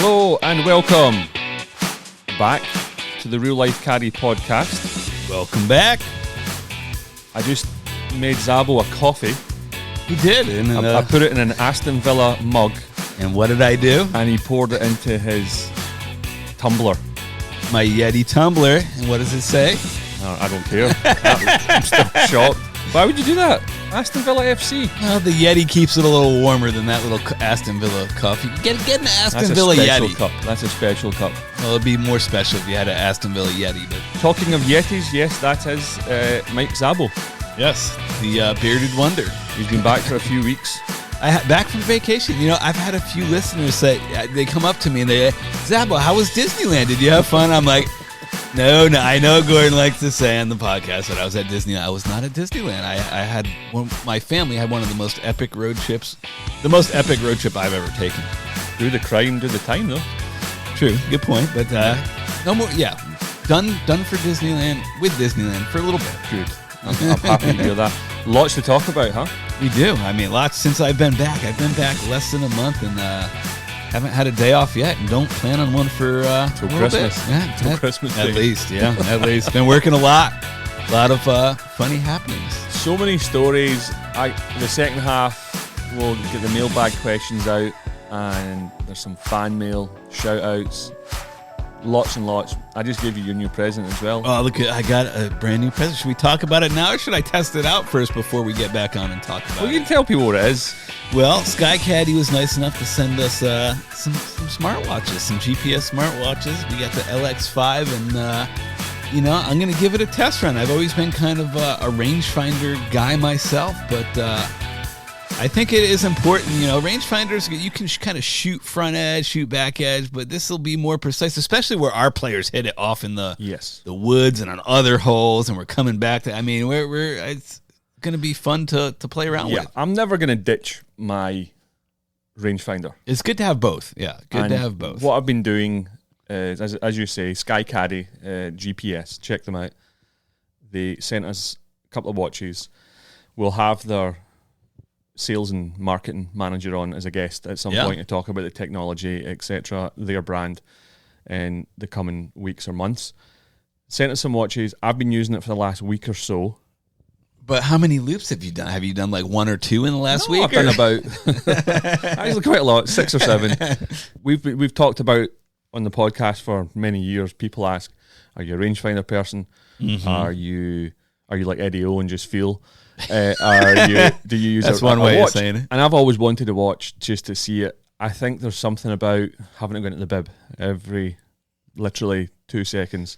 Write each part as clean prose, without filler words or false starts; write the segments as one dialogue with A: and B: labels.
A: Hello and welcome back to the Real Life Caddy podcast.
B: Welcome back.
A: I just made Zabbo a coffee.
B: He did. And
A: I put it in an Aston Villa mug.
B: And what did I do?
A: And he poured it into his tumbler.
B: My Yeti tumbler. And what does it say?
A: I don't care. I'm still shocked. Why would you do that? Aston Villa FC.
B: Well, the Yeti keeps it a little warmer than that little Aston Villa coffee. Get an Aston Villa Yeti.
A: Cup. That's a special cup.
B: Well, it'd be more special if you had an Aston Villa Yeti. But
A: talking of Yetis, yes, that is Mike Zabbo.
B: Yes, the bearded wonder.
A: He's been back for a few weeks.
B: Back from vacation. You know, I've had a few listeners say, they come up to me and they, Zabbo, how was Disneyland? Did you have fun? I'm like, no, I know Gordon likes to say on the podcast that I was at Disneyland. I was not at Disneyland. My family had one of the most epic road trips, the most epic road trip I've ever taken.
A: Do the crime, do the time, though.
B: True, good point. But no more, yeah, done for Disneyland, with Disneyland for a little bit.
A: Good. I'm happy to hear that. Lots to talk about, huh?
B: We do. I mean, lots since I've been back. I've been back less than a month and haven't had a day off yet and don't plan on one for
A: till Christmas.
B: Bit. Yeah,
A: till Christmas
B: at least. Yeah, at least. Been working a lot of funny happenings.
A: So many stories. The second half, we'll get the mailbag questions out, and there's some fan mail, shout outs. Lots and lots. I just gave you your new present as well.
B: Oh, look, I got a brand new present. Should we talk about it now, or should I test it out first before we get back on and talk about it?
A: Well, you can tell people what it is.
B: Well, Sky Caddy was nice enough to send us some smartwatches, some GPS smartwatches. We got the LX5, and I'm going to give it a test run. I've always been kind of a rangefinder guy myself, but I think it is important. You know, rangefinders, you can kind of shoot front edge, shoot back edge, but this will be more precise, especially where our players hit it off in the woods and on other holes, and we're coming back to. I mean, it's going to be fun to play around with.
A: I'm never going to ditch my rangefinder.
B: It's good to have both. Yeah, good to have both.
A: What I've been doing is, as you say, Sky Caddy GPS. Check them out. They sent us a couple of watches. We'll have their sales and marketing manager on as a guest at some point to talk about the technology, etc., their brand in the coming weeks or months. Sent us some watches. I've been using it for the last week or so.
B: But how many loops have you done? Have you done like one or two in the last week?
A: I've done about actually quite a lot, 6 or 7. We've talked about on the podcast for many years. People ask, "Are you a rangefinder person? Mm-hmm. Are you like Eddie O and just feel?" Do you use
B: That's
A: a
B: one way
A: watch?
B: Of saying it.
A: And I've always wanted to watch just to see it. I think there's something about having it go into the bib every literally 2 seconds.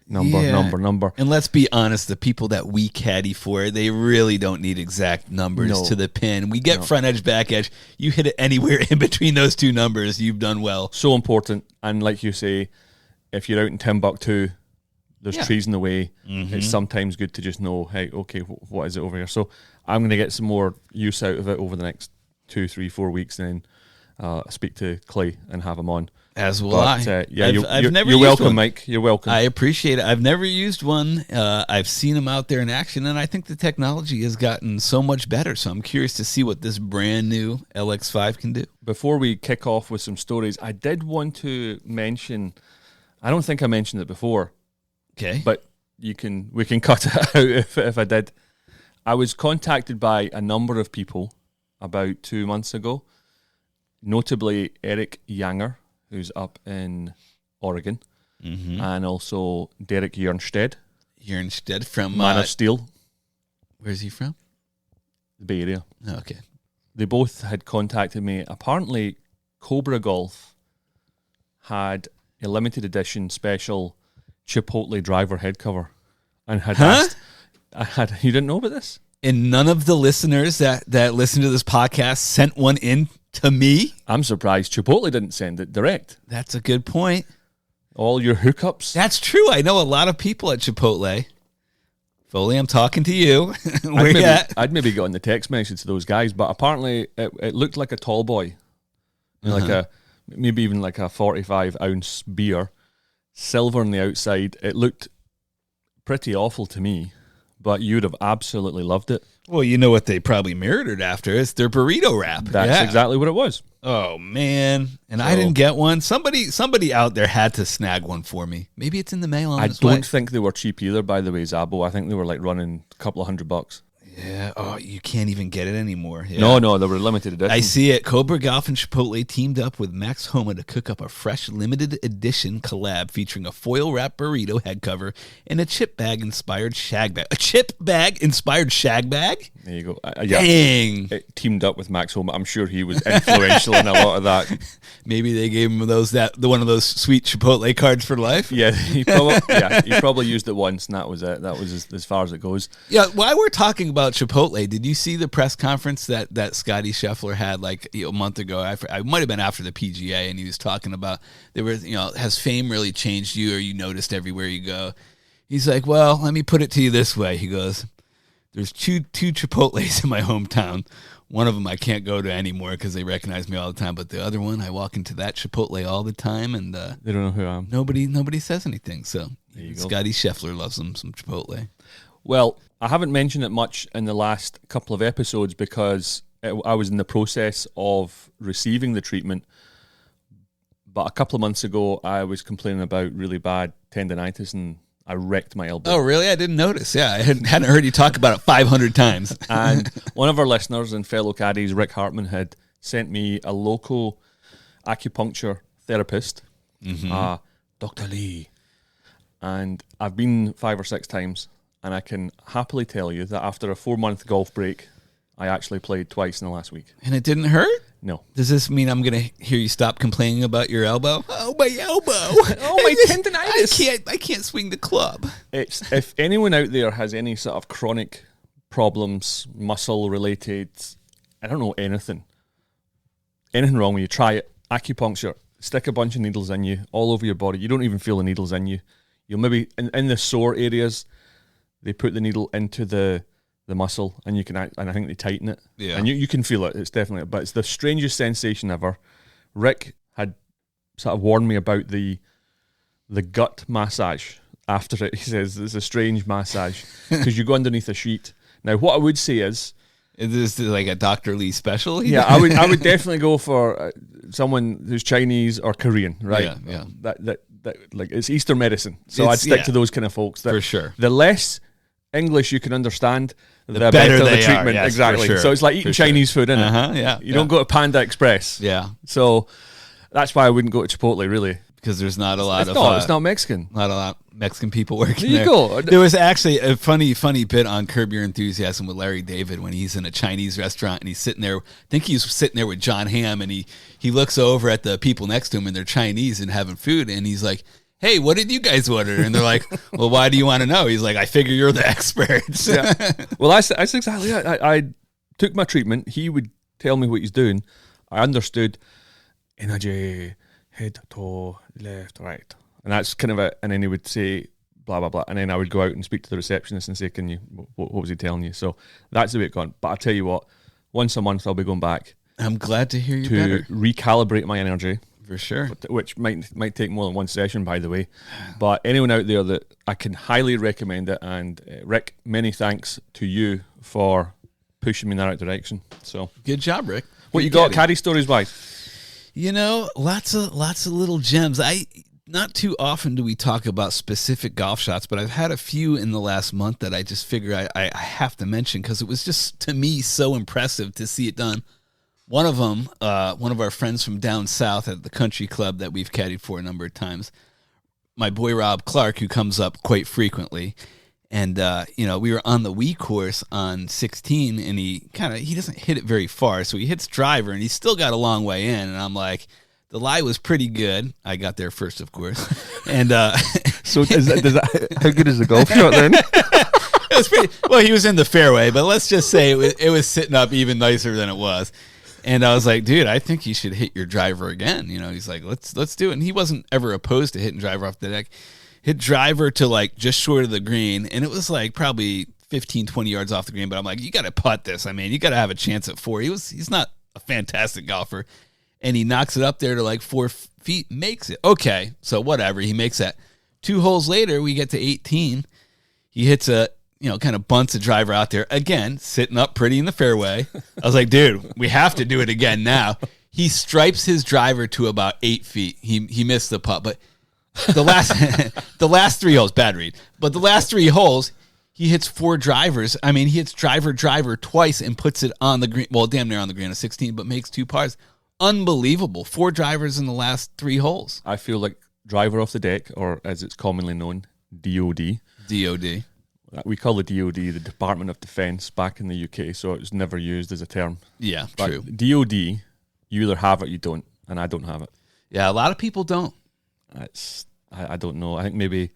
A: Number.
B: And let's be honest, the people that we caddy for, they really don't need exact numbers to the pin. We get front edge, back edge. You hit it anywhere in between those two numbers, you've done well.
A: So important. And like you say, if you're out in Timbuktu, there's trees in the way. Mm-hmm. It's sometimes good to just know, hey, okay, what is it over here? So I'm going to get some more use out of it over the next 2, 3, 4 weeks, and then speak to Clay and have him on.
B: As will I.
A: You're welcome, one. Mike. You're welcome.
B: I appreciate it. I've never used one. I've seen them out there in action, and I think the technology has gotten so much better. So I'm curious to see what this brand new LX5 can do. Before we kick off with some stories, I did want to mention, I don't think I mentioned it before. Okay. But we can cut it out if I did. I was contacted by a number of people about 2 months ago, notably Eric Yanger, who's up in Oregon, and also Derek Jernstedt. Jernstedt from
A: Man of Steel.
B: Where's he from?
A: The Bay Area.
B: Oh, okay.
A: They both had contacted me. Apparently, Cobra Golf had a limited edition special Chipotle driver head cover, and had asked. You didn't know about this?
B: And none of the listeners that listen to this podcast sent one in to me?
A: I'm surprised Chipotle didn't send it direct.
B: That's a good point.
A: All your hookups.
B: That's true. I know a lot of people at Chipotle. Foley, I'm talking to you.
A: I'd maybe got in the text message to those guys, but apparently it looked like a tall boy. Like maybe even like a 45-ounce beer. Silver on the outside. It looked pretty awful to me, but you'd have absolutely loved it.
B: Well, you know what they probably mirrored it after? It's their burrito wrap.
A: That's exactly what it was.
B: Oh man, and I didn't get one. Somebody out there had to snag one for me. Maybe it's in the mail.
A: I don't think they were cheap either. By the way, Zabbo. I think they were like running a couple of $100.
B: Yeah. Oh, you can't even get it anymore. Yeah.
A: No, they were limited edition.
B: I see it. Cobra Golf and Chipotle teamed up with Max Homa to cook up a fresh limited edition collab featuring a foil wrap burrito head cover and a chip bag inspired shag bag. A chip bag inspired shag bag?
A: There you go.
B: Dang.
A: It teamed up with Max Homa. I'm sure he was influential in a lot of that.
B: Maybe they gave him one of those sweet Chipotle cards for life.
A: Yeah, he probably used it once, and that was it. That was as far as it goes.
B: Yeah, while we're talking about Chipotle, did you see the press conference that Scotty Scheffler had like a month ago? I might have been after the PGA, and he was talking about has fame really changed you, or you noticed everywhere you go? He's like, well, let me put it to you this way. He goes, there's two Chipotles in my hometown. One of them I can't go to anymore because they recognize me all the time. But the other one, I walk into that Chipotle all the time, and
A: they don't know who I am.
B: Nobody says anything. So Scotty Scheffler loves some Chipotle.
A: Well, I haven't mentioned it much in the last couple of episodes because I was in the process of receiving the treatment. But a couple of months ago, I was complaining about really bad tendinitis, and I wrecked my elbow.
B: Oh, really? I didn't notice. Yeah, I hadn't heard you talk about it 500 times.
A: And one of our listeners and fellow caddies, Rick Hartman, had sent me a local acupuncture therapist, Dr. Lee. And I've been 5 or 6 times, and I can happily tell you that after a 4-month golf break, I actually played twice in the last week.
B: And it didn't hurt?
A: No.
B: Does this mean I'm going to hear you stop complaining about your elbow? Oh, my elbow.
A: Oh, my tendinitis.
B: I can't swing the club.
A: It's if anyone out there has any sort of chronic problems, muscle related, I don't know, anything wrong with you, try it. Acupuncture. Stick a bunch of needles in you all over your body. You don't even feel the needles in you. You'll maybe, in the sore areas, they put the needle into the muscle, and you can, and I think they tighten it.
B: Yeah.
A: And you can feel it. It's definitely, but it's the strangest sensation ever. Rick had sort of warned me about the gut massage after it. He says it's a strange massage because you go underneath a sheet. Now, what I would say is
B: this like a Dr. Lee special?
A: Yeah, I would definitely go for someone who's Chinese or Korean, right?
B: Yeah.
A: That like it's Eastern medicine, so I'd stick to those kind of folks.
B: For sure.
A: The less English you can understand, the better the treatment.
B: Yes,
A: exactly.
B: Sure.
A: So it's like eating Chinese food, isn't it?
B: Yeah.
A: You don't go to Panda Express.
B: Yeah.
A: So that's why I wouldn't go to Chipotle, really.
B: Because there's not a lot
A: it's not Mexican.
B: Not a lot of Mexican people working
A: there. You go.
B: There was actually a funny bit on Curb Your Enthusiasm with Larry David when he's in a Chinese restaurant and he's sitting there. I think he's sitting there with John Hamm, and he looks over at the people next to him and they're Chinese and having food, and he's like, hey, what did you guys order? And they're like, well, why do you want to know? He's like, I figure you're the experts.
A: Yeah. Well, that's exactly it. I took my treatment. He would tell me what he's doing. I understood energy, head, toe, left, right. And that's kind of it. And then he would say, blah, blah, blah. And then I would go out and speak to the receptionist and say, what was he telling you? So that's the way it gone. But I'll tell you what, once a month I'll be going back.
B: I'm glad to hear you better.
A: Recalibrate my energy.
B: For sure.
A: Which might take more than one session, by the way. But anyone out there that I can highly recommend it. And Rick, many thanks to you for pushing me in the right direction. So
B: good job, Rick.
A: What you got, caddy stories wise?
B: Lots of little gems. Not too often do we talk about specific golf shots, but I've had a few in the last month that I just figure I have to mention because it was just, to me, so impressive to see it done. One of them, one of our friends from down south at the country club that we've caddied for a number of times, my boy Rob Clark, who comes up quite frequently, and we were on the Wii course on 16, and he doesn't hit it very far, so he hits driver, and he's still got a long way in, and I'm like, the lie was pretty good. I got there first, of course, and
A: so how good is the golf shot then?
B: It was pretty well. He was in the fairway, but let's just say it was sitting up even nicer than it was. And I was like, dude, I think you should hit your driver again. He's like, let's do it. And he wasn't ever opposed to hitting driver off the deck. Hit driver to like just short of the green. And it was like probably 15, 20 yards off the green. But I'm like, you got to putt this. I mean, you got to have a chance at 4. He's not a fantastic golfer. And he knocks it up there to like 4 feet, makes it. Okay, so whatever. He makes that. 2 holes later, we get to 18. He hits a kind of bunts a driver out there. Again, sitting up pretty in the fairway. I was like, dude, we have to do it again now. He stripes his driver to about 8 feet. He missed the putt, but the last 3 holes, bad read. But the last 3 holes, he hits 4 drivers. I mean, he hits driver twice and puts it on the green. Well, damn near on the green of 16, but makes 2 pars. Unbelievable. 4 drivers in the last 3 holes.
A: I feel like driver off the deck, or as it's commonly known, DOD.
B: DOD.
A: We call the DOD the Department of Defence back in the UK, so it was never used as a term.
B: Yeah,
A: but
B: true.
A: DOD, you either have it or you don't, and I don't have it.
B: Yeah, a lot of people don't.
A: I don't know. I think maybe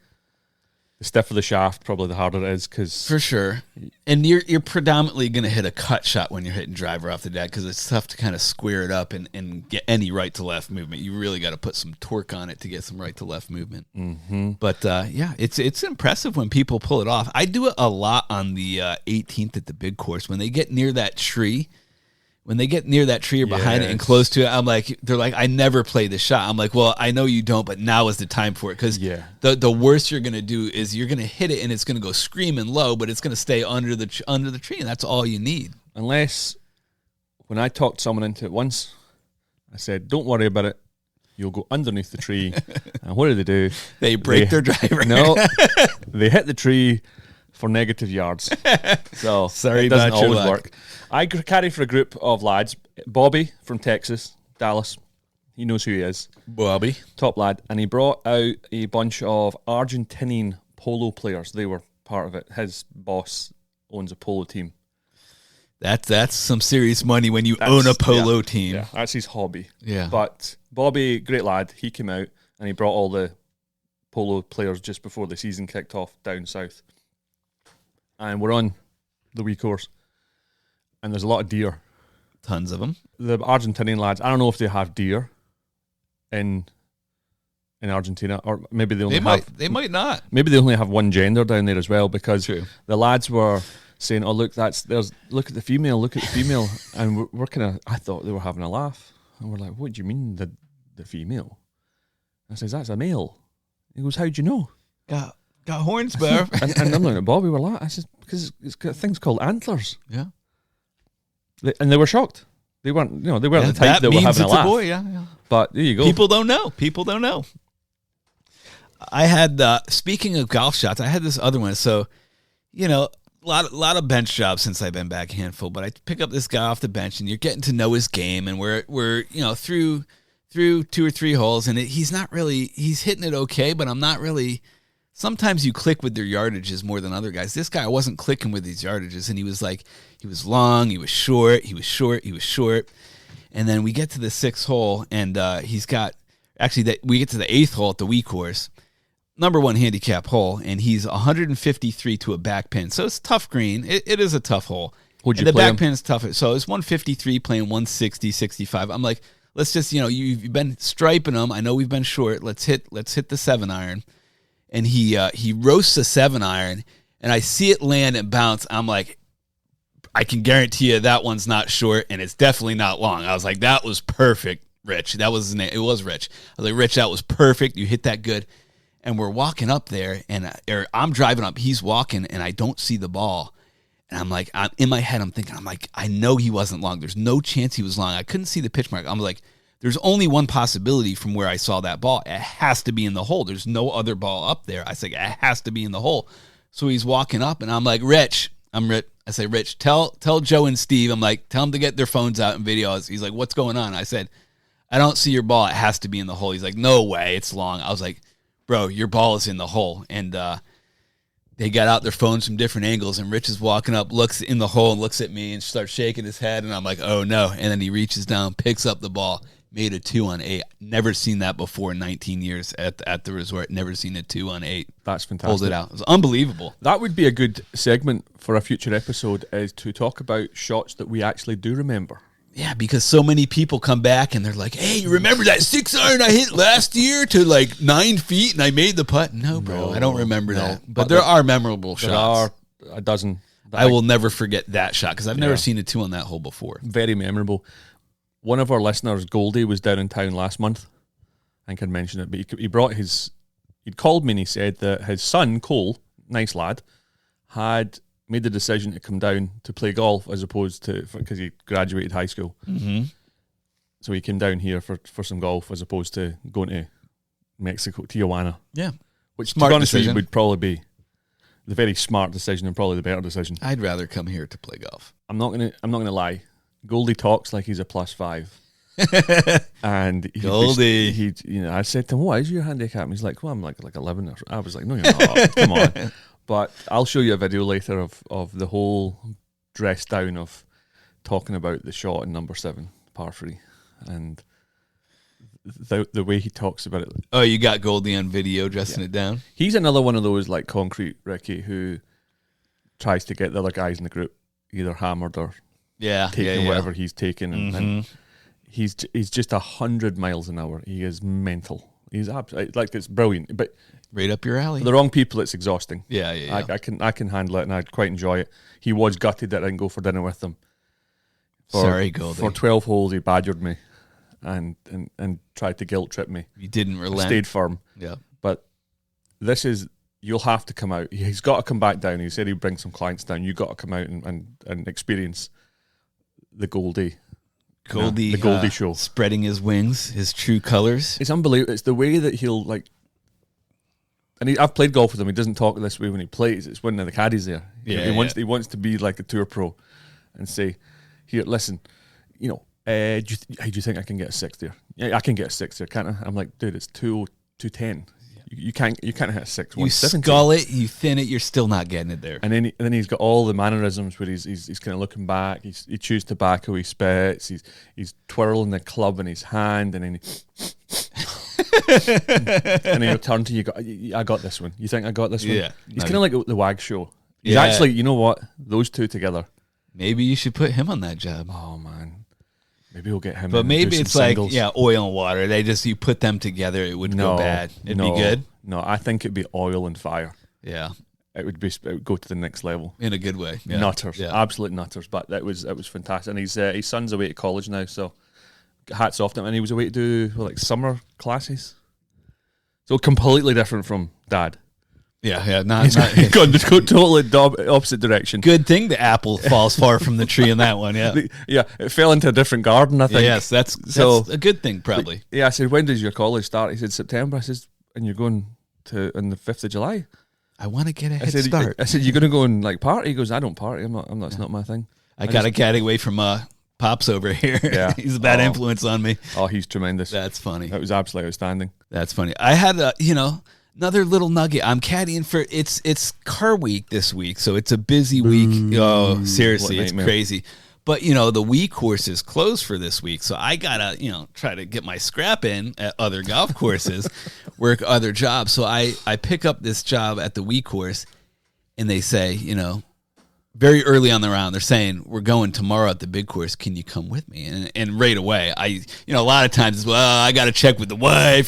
A: the stiffer the shaft, probably the harder it is. Cause
B: for sure. And you're predominantly going to hit a cut shot when you're hitting driver off the deck because it's tough to kind of square it up and get any right to left movement. You really got to put some torque on it to get some right to left movement.
A: Mm-hmm.
B: But yeah, it's impressive when people pull it off. I do it a lot on the 18th at the big course when they get near that tree. When they get near that tree or behind it and close to it, they're like, I never play the shot. I'm like, well, I know you don't, but now is the time for it. Because the worst you're going to do is you're going to hit it and it's going to go screaming low, but it's going to stay under the tree, and that's all you need.
A: Unless, when I talked someone into it once, I said, don't worry about it. You'll go underneath the tree. And what do they do?
B: They break their driver.
A: No, they hit the tree for negative yards. So
B: sorry,
A: it doesn't
B: about
A: always work. I caddy for a group of lads. Bobby from Texas, Dallas. He knows who he is.
B: Bobby.
A: Top lad. And he brought out a bunch of Argentinian polo players. They were part of it. His boss owns a polo team.
B: That's some serious money when you own a polo team.
A: Yeah, that's his hobby.
B: Yeah.
A: But Bobby, great lad, he came out and he brought all the polo players just before the season kicked off down south. And we're on the wee course. And there's a lot of deer.
B: Tons of them.
A: The Argentinian lads, I don't know if they have deer in Argentina, or maybe they
B: might not.
A: Maybe they only have one gender down there as well, because the lads were saying, "Oh, look, look at the female, and we're kind of. I thought they were having a laugh, and we're like, "What do you mean the female?" I says, "That's a male." He goes, "How'd you know?"
B: Got horns, bear.
A: and I'm looking at Bobby. We're like, I said, because it's got things called antlers.
B: Yeah.
A: And they were shocked. They weren't, the type that were having a laugh.
B: A boy, yeah.
A: But there you go.
B: People don't know. I had, speaking of golf shots, I had this other one. So, a lot of bench jobs since I've been back, a handful. But I pick up this guy off the bench, and you're getting to know his game, and we're through 2 or 3 holes, and he's hitting it okay, but I'm not really. Sometimes you click with their yardages more than other guys. This guy wasn't clicking with his yardages, and he was long, he was short. And then we get to the 6th hole, and we get to the 8th hole at the Wii course, number 1 handicap hole, and he's 153 to a back pin. So it's a tough green. It is a tough hole.
A: Would you
B: the
A: play
B: back
A: him?
B: pin is tough. So it's 153 playing 160, 65. I'm like, let's just, you've been striping them. I know we've been short. Let's hit the 7-iron. And he roasts a 7-iron, and I see it land and bounce. I'm like, I can guarantee you that one's not short, and it's definitely not long. I was like, that was perfect, Rich. That was his name. It was Rich. I was like, Rich, that was perfect. You hit that good. And we're walking up there, and I'm driving up. He's walking, and I don't see the ball. And I'm like, in my head, I'm thinking, I know he wasn't long. There's no chance he was long. I couldn't see the pitch mark. I'm like, there's only one possibility from where I saw that ball. It has to be in the hole. There's no other ball up there. I say, it has to be in the hole. So he's walking up, and I'm like, Rich. I say, Rich, tell Joe and Steve. I'm like, tell them to get their phones out and videos. He's like, what's going on? I said, I don't see your ball. It has to be in the hole. He's like, no way. It's long. I was like, bro, your ball is in the hole. And they got out their phones from different angles, and Rich is walking up, looks in the hole, and looks at me and starts shaking his head. And I'm like, oh, no. And then he reaches down, picks up the ball. Made a 2-on-8. Never seen that before in 19 years at the resort. Never seen a 2-on-8.
A: That's fantastic.
B: Pulled it out. It was unbelievable.
A: That would be a good segment for a future episode, is to talk about shots that we actually do remember.
B: Yeah, because so many people come back and they're like, hey, you remember that 6-iron I hit last year to like 9 feet and I made the putt? No, bro, I don't remember that. But there are memorable shots.
A: There are a dozen.
B: I will never forget that shot because I've never seen a 2 on that hole before.
A: Very memorable. One of our listeners, Goldie, was down in town last month. I think I'd mentioned it, but he'd called me and he said that his son, Cole, nice lad, had made the decision to come down to play golf as opposed to, because he graduated high school.
B: Mm-hmm.
A: So he came down here for some golf as opposed to going to Mexico, Tijuana.
B: Yeah.
A: Which,
B: Smart
A: to be honest with you,
B: decision.
A: would probably be the very smart decision and probably the better decision.
B: I'd rather come here to play golf.
A: I'm not gonna lie. Goldie talks like he's a +5. And
B: Goldie.
A: I said to him, "What is your handicap?" And he's like, "Well, I'm like 11." I was like, "No, you're not. Come on." But I'll show you a video later of the whole dress down of talking about the shot in number 7, par 3, and the way he talks about it.
B: Oh, you got Goldie on video dressing it down?
A: He's another one of those like concrete Ricky who tries to get the other guys in the group either hammered or taking whatever he's taking, and he's just 100 miles an hour. He is mental. He's absolutely like, it's brilliant, but
B: right up your alley.
A: For the wrong people, it's exhausting.
B: Yeah.
A: I can handle it, and I'd quite enjoy it. He was gutted that I didn't go for dinner with him.
B: Sorry, Goldie.
A: For 12 holes, he badgered me and tried to guilt trip me.
B: You didn't relent.
A: I stayed firm.
B: Yeah.
A: But you'll have to come out. He's got to come back down. He said he'd bring some clients down. You've got to come out and experience the Goldie.
B: The
A: Goldie show.
B: Spreading his wings, his true colors.
A: It's unbelievable. It's the way that he'll like. And I've played golf with him. He doesn't talk this way when he plays. It's when the caddies there.
B: Yeah,
A: he wants to be like a tour pro, and say, "Here, listen, how do you think I can get a 6 there? Yeah, I can get a 6 there, can't I?" I'm like, "Dude, it's 210. You can't hit a 6.
B: You skull it, you thin it, you're still not getting it there."
A: And then he's got all the mannerisms where he's kind of looking back. He chews tobacco, he spits. He's twirling the club in his hand, and then and then he'll turn to you. I got this one. You think I got this one?
B: Yeah.
A: He's kind of like the WAG show. He's actually, you know what? Those two together.
B: Maybe you should put him on that job.
A: Oh man, maybe we'll get him.
B: But
A: in
B: maybe it's like
A: singles.
B: Oil and water. You put them together, it would go bad. It'd be good.
A: No, I think it'd be oil and fire.
B: Yeah,
A: it would go to the next level
B: in a good way. Yeah.
A: Nutters,
B: yeah.
A: Absolute nutters. But it was fantastic. And his son's away to college now, so hats off to him. And he was away to do summer classes, so completely different from Dad.
B: Yeah,
A: He's gone totally opposite direction.
B: Good thing the apple falls far from the tree in that one. Yeah,
A: yeah, it fell into a different garden. I think.
B: Yes, that's a good thing, probably.
A: Yeah, I said, when does your college start? He said September. I said, and you're going on the 5th of July.
B: I want to get a head start.
A: I said, you're going to go and party? He goes, I don't party. I'm not. It's not my thing.
B: I got to get away from Pops over here.
A: Yeah,
B: he's a bad influence on me.
A: Oh, he's tremendous.
B: That's funny.
A: That was absolutely outstanding.
B: That's funny. I had another little nugget. I'm caddying for it's car week this week, so it's a busy week. Oh, seriously, it's crazy. But the week course is closed for this week, so I gotta try to get my scrap in at other golf courses, work other jobs. So I pick up this job at the week course, and they say very early on the round, they're saying, we're going tomorrow at the big course. Can you come with me? And right away, a lot of times, I got to check with the wife.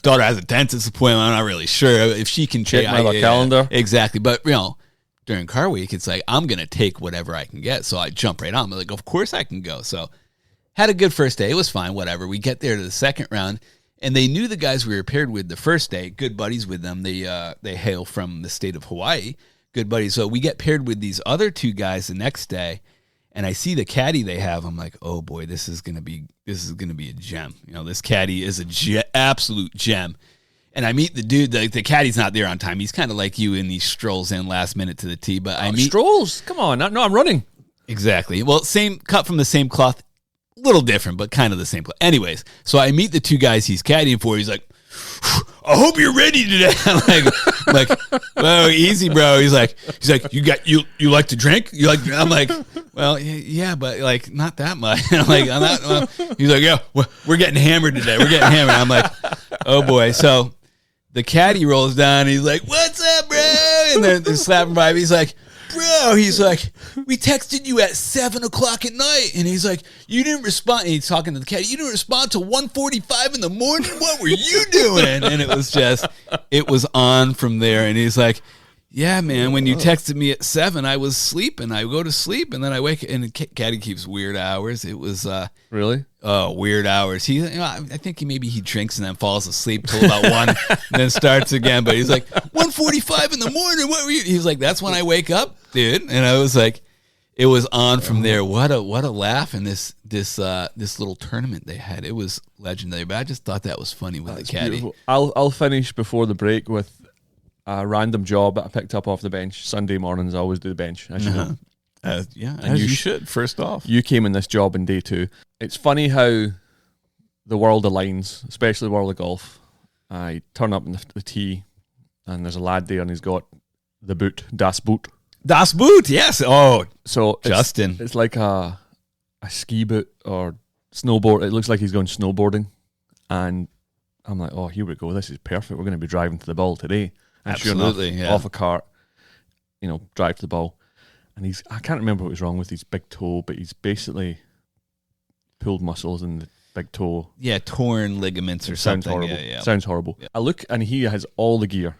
B: Daughter has a dentist appointment. I'm not really sure if she can
A: check my calendar.
B: Exactly. But, during car week, it's like, I'm going to take whatever I can get. So I jump right on. I'm like, of course I can go. So had a good first day. It was fine, whatever. We get there to the second round, and they knew the guys we were paired with the first day, good buddies with them. They hail from the state of Hawaii. Good buddies. So we get paired with these other two guys the next day, and I see the caddy they have. I'm like, oh boy, this is gonna be a gem. This caddy is absolute gem. And I meet the dude. The caddy's not there on time. He's kind of like you, and he strolls in last minute to the tee. But I meet
A: strolls. Come on, no, I'm running.
B: Exactly. Well, same cut from the same cloth, a little different, but kind of the same cloth. Anyways, so I meet the two guys he's caddying for. He's like, I hope you're ready today. I'm like, well, easy, bro. He's like, you like to drink? I'm like, well, yeah, but not that much. I'm like, I'm not. Well. He's like, yeah, we're getting hammered today. We're getting hammered. I'm like, oh boy. So the caddy rolls down. He's like, what's up, bro? And they're slapping by me. He's like, bro, we texted you at 7:00 at night, and he's like, you didn't respond. And he's talking to the caddy. You didn't respond till 1:45 in the morning. What were you doing? And it was on from there. And he's like, yeah, man, when you texted me at 7, I was sleeping. I go to sleep, and then I wake up, and the caddy keeps weird hours. It was
A: really
B: weird hours. I think he drinks and then falls asleep till about 1, and then starts again. But he's like, 1:45 in the morning. What were you? He's like, that's when I wake up, dude. And I was like, It was on from there. What a laugh in this little tournament they had. It was legendary. But I just thought that was funny with the caddy.
A: Beautiful. I'll finish before the break with a random job that I picked up off the bench. Sunday mornings I always do the bench, as you know.
B: And you should. First off,
A: you came in this job in day 2. It's funny how the world aligns, especially the world of golf. I turn up in the tee, and there's a lad there, and he's got the boot, Das Boot.
B: Das Boot, yes. Oh,
A: so
B: Justin.
A: It's like a ski boot or snowboard. It looks like he's going snowboarding, and I'm like, oh, here we go. This is perfect. We're going to be driving to the ball today. And
B: absolutely,
A: sure enough, off a cart, drive to the ball. And I can't remember what was wrong with his big toe, but he's basically pulled muscles in the big toe.
B: Yeah, torn ligaments or something.
A: Horrible.
B: Yeah.
A: Sounds horrible. Yeah. I look, and he has all the gear,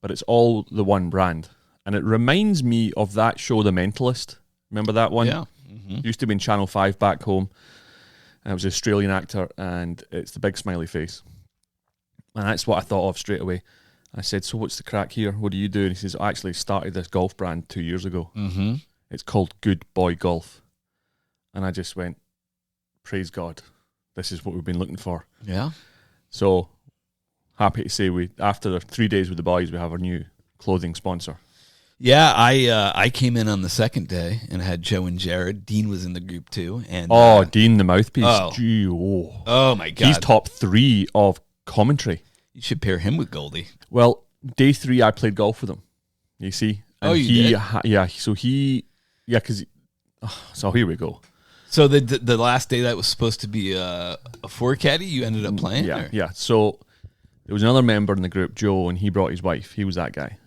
A: but it's all the one brand. And it reminds me of that show, The Mentalist. Remember that one?
B: Yeah. Mm-hmm.
A: Used to be in Channel 5 back home. And it was an Australian actor, and it's the big smiley face. And that's what I thought of straight away. I said, so what's the crack here? What do you do? And he says, I actually started this golf brand 2 years ago.
B: Mm-hmm.
A: It's called Good Boy Golf. And I just went, praise God. This is what we've been looking for.
B: Yeah.
A: So happy to say after 3 days with the boys, we have our new clothing sponsor.
B: Yeah, I came in on the second day and had Joe and Jared. Dean was in the group too. And
A: Dean the mouthpiece.
B: Oh my God.
A: He's top 3 of commentary.
B: You should pair him with Goldie.
A: Well, day 3 I played golf with him. You see? And
B: you
A: did? So here we go.
B: So the last day that was supposed to be a 4 caddy, you ended up playing?
A: Yeah. So there was another member in the group, Joe, and he brought his wife. He was that guy.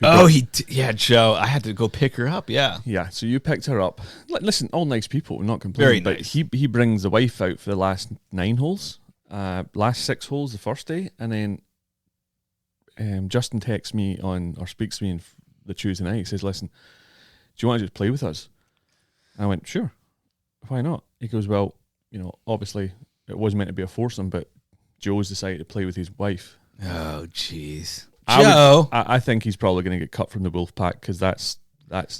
B: Joe. I had to go pick her up, yeah.
A: Yeah, so you picked her up. Listen, all nice people, we're not complaining.
B: Very nice.
A: But he brings the wife out for the last 9 holes, last 6 holes the first day, and then Justin texts me speaks to me on the Tuesday night. He says, listen, do you want to just play with us? And I went, sure. Why not? He goes, well, obviously it was meant to be a foursome, but Joe's decided to play with his wife.
B: Oh, jeez.
A: Joe. I think he's probably going to get cut from the wolf pack because that's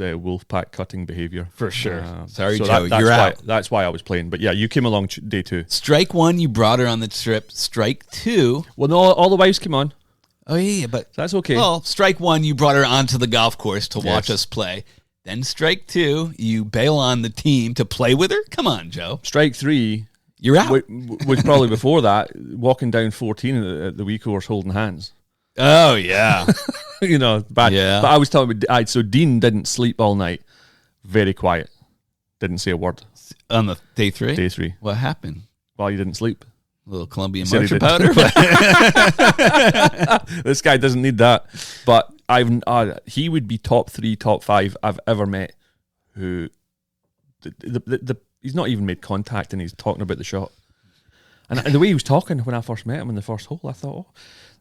A: wolf pack cutting behavior.
B: For sure.
A: Sorry,
B: so
A: Joe,
B: you're out.
A: That's why I was playing. But yeah, you came along day 2.
B: Strike 1, you brought her on the trip. Strike 2.
A: Well, no, all the wives came on.
B: Oh, yeah, but
A: that's okay.
B: Well, strike 1, you brought her onto the golf course to watch us play. Then strike 2, you bail on the team to play with her. Come on, Joe.
A: Strike 3,
B: you're out.
A: Was probably before that, walking down 14 at the wee course holding hands.
B: Oh, yeah.
A: Bad.
B: Yeah.
A: But I was telling you, so Dean didn't sleep all night. Very quiet. Didn't say a word.
B: On the day 3?
A: Day 3.
B: What happened?
A: Well, he didn't sleep.
B: A little Colombian marcher powder.
A: This guy doesn't need that. But he would be top 3, top 5 I've ever met who he's not even made contact and he's talking about the shot. And the way he was talking when I first met him in the first hole, I thought,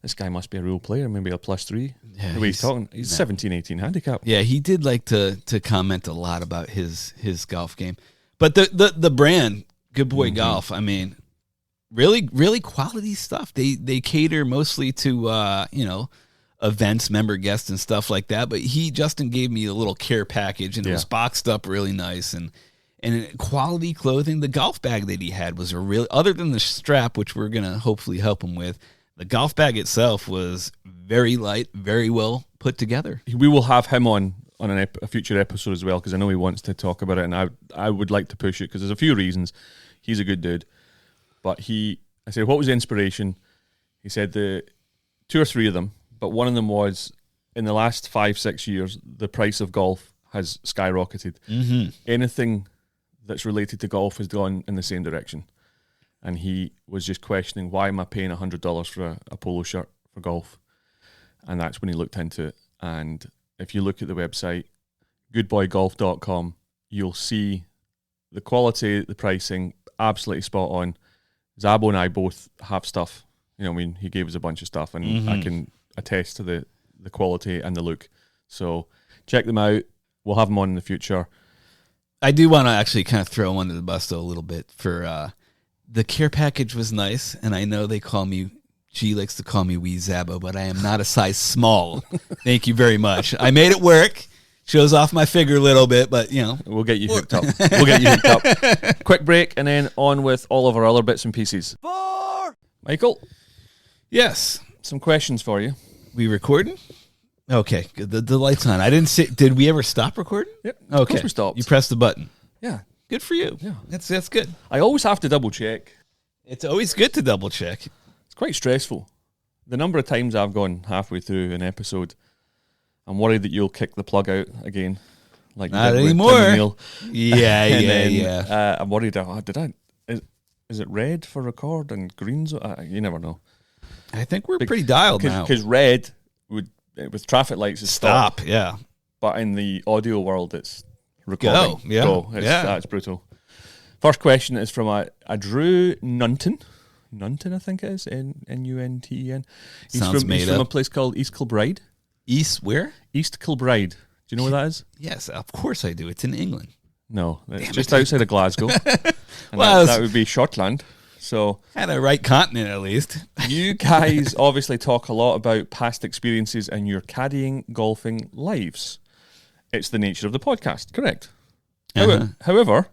A: this guy must be a real player, maybe a +3.
B: Yeah,
A: the way he's talking, he's 17, 18 handicap.
B: Yeah, he did like to comment a lot about his golf game. But the brand, Good Boy Golf, I mean, really, really quality stuff. They cater mostly to, events, member guests and stuff like that. But Justin gave me a little care package and it was boxed up really nice and quality clothing. The golf bag that he had was other than the strap, which we're going to hopefully help him with, the golf bag itself was very light, very well put together.
A: We will have him on a future episode as well because I know he wants to talk about it and I would like to push it because there's a few reasons. He's a good dude. But I said, what was the inspiration? He said the 2 or 3 of them, but one of them was in the last 5-6 years, the price of golf has skyrocketed.
B: Mm-hmm.
A: Anything that's related to golf has gone in the same direction. And he was just questioning, why am I paying $100 for a polo shirt for golf? And that's when he looked into it. And if you look at the website, goodboygolf.com, you'll see the quality, the pricing, absolutely spot on. Zabbo and I both have stuff. He gave us a bunch of stuff, and I can attest to the quality and the look. So check them out. We'll have them on in the future.
B: I do want to actually kind of throw him under the bus, though, a little bit for... the care package was nice, and I know they call me, G likes to call me Wee Zabbo, but I am not a size small. Thank you very much. I made it work. Shows off my figure a little bit, but,
A: We'll get you hooked up. Quick break, and then on with all of our other bits and pieces. 4! Michael?
B: Yes.
A: Some questions for you.
B: We recording? Okay, the light's on. I didn't see. Did we ever stop recording?
A: Yep.
B: Okay.
A: Of course we stopped.
B: You pressed the button.
A: Yeah.
B: Good for you.
A: Yeah.
B: That's good.
A: I always have to double check.
B: It's always good to double check.
A: It's quite stressful. The number of times I've gone halfway through an episode, I'm worried that you'll kick the plug out again. Like
B: not
A: you did with
B: anymore.
A: Tim Neal.
B: Yeah.
A: I'm worried. Is it red for record and greens? You never know.
B: I think we're pretty dialed now.
A: Because red would with traffic lights is stop.
B: Yeah.
A: But in the audio world, it's recording.
B: Go. Yeah.
A: Go. That's brutal. First question is from a Drew Nunton. Nunton, I think it is. Nunten. He's from a place called East Kilbride.
B: East where?
A: East Kilbride. Do you know where that is?
B: Yes, of course I do. It's in England.
A: No, it's just outside of Glasgow. And that would be Scotland. So
B: had a right continent at least.
A: You guys obviously talk a lot about past experiences in your caddying, golfing lives. It's the nature of the podcast, correct? However,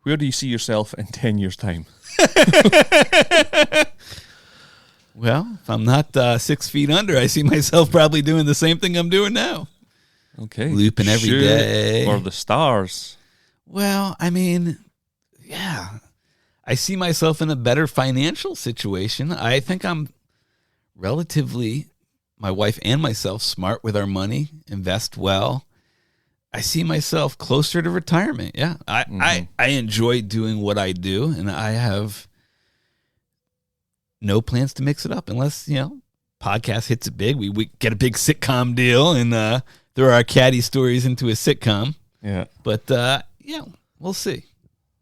A: where do you see yourself in 10 years' time?
B: Well, if I'm not 6 feet under, I see myself probably doing the same thing I'm doing now.
A: Okay.
B: Looping every day.
A: Or the stars.
B: Well, I mean, yeah. I see myself in a better financial situation. I think I'm relatively, my wife and myself, smart with our money, invest well. I see myself closer to retirement. Yeah. I enjoy doing what I do, and I have no plans to mix it up unless, podcast hits it big. We get a big sitcom deal and throw our caddy stories into a sitcom.
A: Yeah.
B: But, we'll see.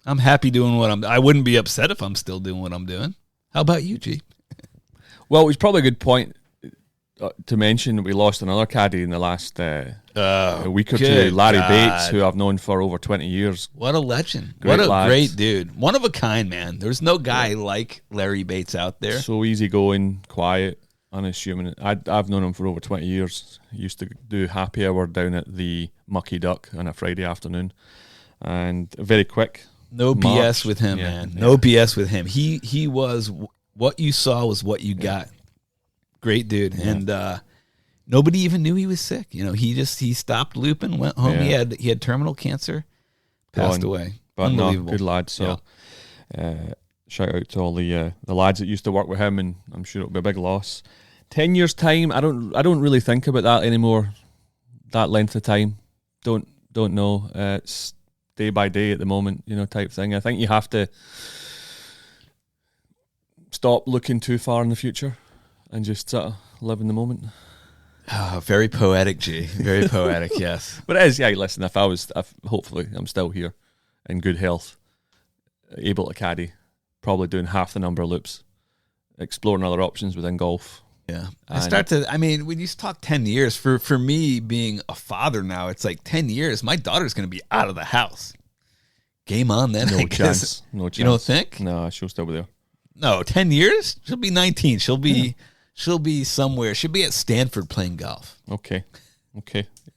B: I'm happy doing what I wouldn't be upset if I'm still doing what I'm doing. How about you, G?
A: Well, it's probably a good point to mention that we lost another caddy in the last a week or two, Larry Bates, who I've known for over 20 years.
B: What a legend. Great dude. One of a kind, man. There's no guy like Larry Bates out there.
A: So easygoing, quiet, unassuming. I've known him for over 20 years. He used to do happy hour down at the Mucky Duck on a Friday afternoon. And very quick.
B: No BS with him, man. No BS with him. He was, what you saw was what you got. Great dude. Yeah. And nobody even knew he was sick. He stopped looping, went home. Yeah. He had terminal cancer, passed away.
A: But no, good lad. So shout out to all the lads that used to work with him, and I'm sure it'll be a big loss. 10 years time, I don't really think about that anymore. That length of time. Don't know. It's day by day at the moment, type thing. I think you have to stop looking too far in the future and just sort of live in the moment.
B: Oh, very poetic, G. Very poetic, yes.
A: But it is, listen, if hopefully I'm still here in good health, able to caddy, probably doing half the number of loops, exploring other options within golf.
B: Yeah. When you talk 10 years, for me being a father now, it's like 10 years, my daughter's going to be out of the house. Game on then.
A: No chance. No chance.
B: You don't think?
A: No, she'll still be there.
B: No, 10 years? She'll be 19. She'll be somewhere. She'll be at Stanford playing golf.
A: Okay.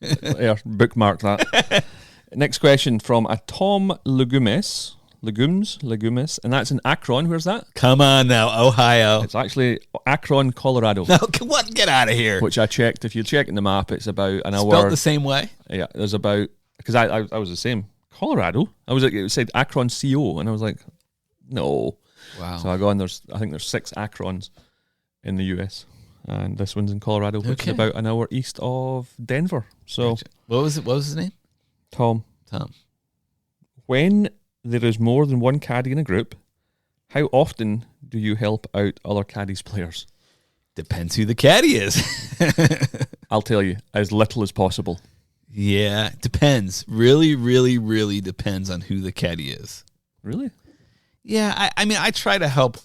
A: Yeah, bookmark that. Next question from a Tom Legumes, and that's in Akron. Where's that?
B: Come on now, Ohio.
A: It's actually Akron, Colorado.
B: No, what? Get out of here.
A: Which I checked. If you check in the map, it's about an hour.
B: Spelled the same way?
A: Yeah, there's about, because I was the same. Colorado? It said Akron CO, and I was like, no.
B: Wow.
A: So I go, and I think there's 6 Akrons in the US, and this one's in Colorado, which is about an hour east of Denver. So
B: gotcha. What was his name?
A: Tom. When there is more than one caddy in a group, how often do you help out other caddies players?
B: Depends who the caddy is.
A: I'll tell you, as little as possible.
B: Yeah, depends. Really, really, really depends on who the caddy is.
A: Really?
B: Yeah, I try to help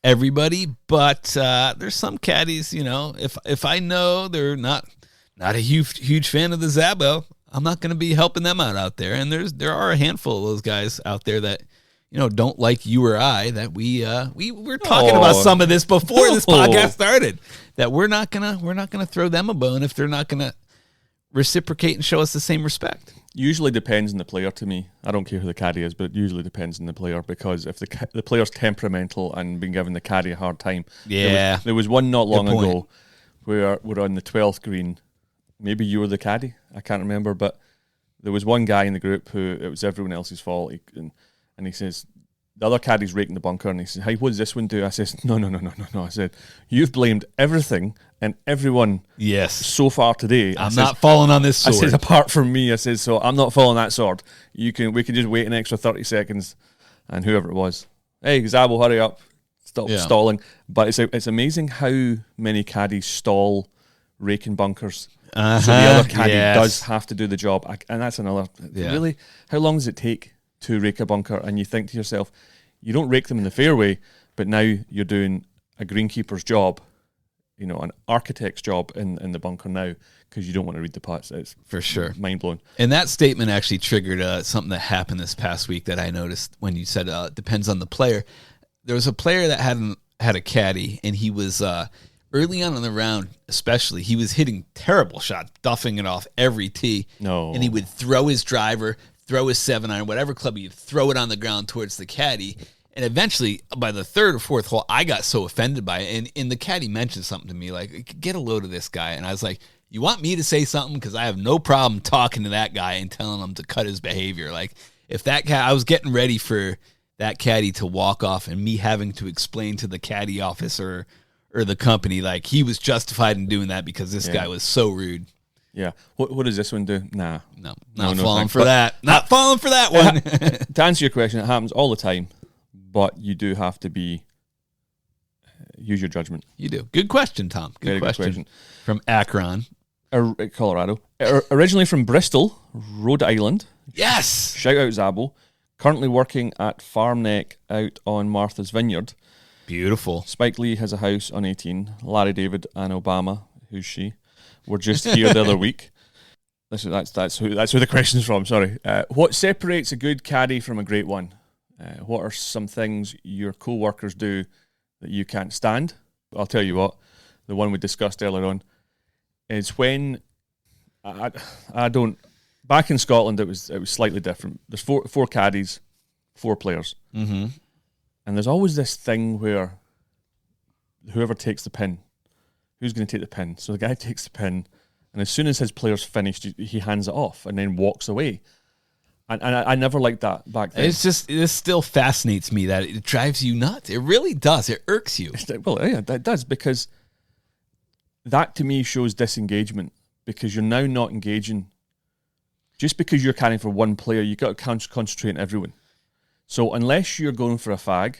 B: everybody, but there's some caddies, if I know they're not a huge fan of the Zabbo, I'm not going to be helping them out there. And there are a handful of those guys out there that don't like you or I. That we were talking about some of this before this podcast started. That we're not gonna throw them a bone if they're not gonna reciprocate and show us the same respect.
A: Usually depends on the player to me. I don't care who the caddy is, but it usually depends on the player, because if the player's temperamental and been giving the caddy a hard time.
B: Yeah.
A: There was one not long ago where we're on the 12th green. Maybe you were the caddy. I can't remember, but there was one guy in the group who it was everyone else's fault. And he says, the other caddy's raking the bunker, and he says, hey, what does this one do? I says, no. I said, you've blamed everything and everyone so far today.
B: I'm not falling on this sword.
A: I said, apart from me, I said, so I'm not following that sword. We can just wait an extra 30 seconds, and whoever it was, hey, Zabbo, hurry up, stop stalling. But it's amazing how many caddies stall raking bunkers. So the other caddy does have to do the job, and that's another. Really, how long does it take to rake a bunker? And you think to yourself, you don't rake them in the fairway, but now you're doing a greenkeeper's job, an architect's job in the bunker now, because you don't want to read the putts. It's
B: for sure
A: mind blowing.
B: And that statement actually triggered something that happened this past week that I noticed when you said it depends on the player. There was a player that had a caddy, and he was early on in the round, especially, he was hitting terrible shots, duffing it off every tee.
A: No,
B: and he would throw his driver, throw his 7-iron, whatever club, he'd throw it on the ground towards the caddy. And eventually, by the third or fourth hole, I got so offended by it. And the caddy mentioned something to me, like, get a load of this guy. And I was like, you want me to say something? Because I have no problem talking to that guy and telling him to cut his behavior. Like, if that cat, I was getting ready for that caddy to walk off and me having to explain to the caddy officer or the company, like, he was justified in doing that because this guy was so rude.
A: Yeah. What does this one do? Nah.
B: No, falling for that. Not falling for that one.
A: To answer your question, it happens all the time, but you do have to use your judgment.
B: You do. Good question, Tom. Good question. From Akron,
A: Colorado. Originally from Bristol, Rhode Island.
B: Yes.
A: Shout out Zabbo. Currently working at Farm Neck out on Martha's Vineyard.
B: Beautiful.
A: Spike Lee has a house on 18. Larry David and Obama, who's she, were just here the other week. That's who the question's from. Sorry. What separates a good caddy from a great one? What are some things your co-workers do that you can't stand? I'll tell you what. The one we discussed earlier on is when I don't. Back in Scotland, it was slightly different. There's four caddies, 4 players.
B: Mm-hmm.
A: And there's always this thing where whoever takes the pin, who's going to take the pin? So the guy takes the pin, and as soon as his player's finished, he hands it off and then walks away. And I never liked that back then.
B: This still fascinates me that it drives you nuts. It really does. It irks you.
A: Well, yeah, that does, because that to me shows disengagement, because you're now not engaging. Just because you're caddying for one player, you've got to concentrate on everyone. So unless you're going for a fag,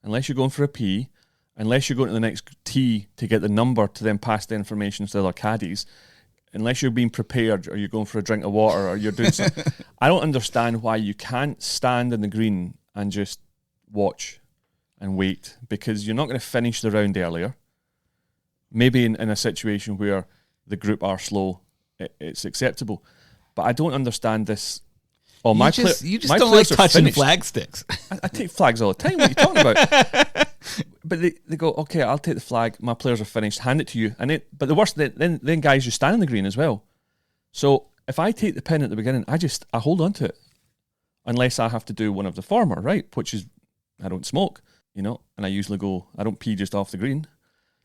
A: unless you're going for a P, unless you're going to the next tee to get the number to then pass the information to the other caddies, unless you're being prepared or you're going for a drink of water or you're doing something, I don't understand why you can't stand in the green and just watch and wait, because you're not going to finish the round earlier. Maybe in a situation where the group are slow, it's acceptable. But I don't understand this. Oh,
B: you just don't like touching flag sticks.
A: I take flags all the time. What are you talking about? But they go, okay, I'll take the flag. My players are finished. Hand it to you. But the worst, then guys just stand in the green as well. So if I take the pin at the beginning, I hold on to it, unless I have to do one of the former, right? Which is, I don't smoke, and I usually I don't pee just off the green.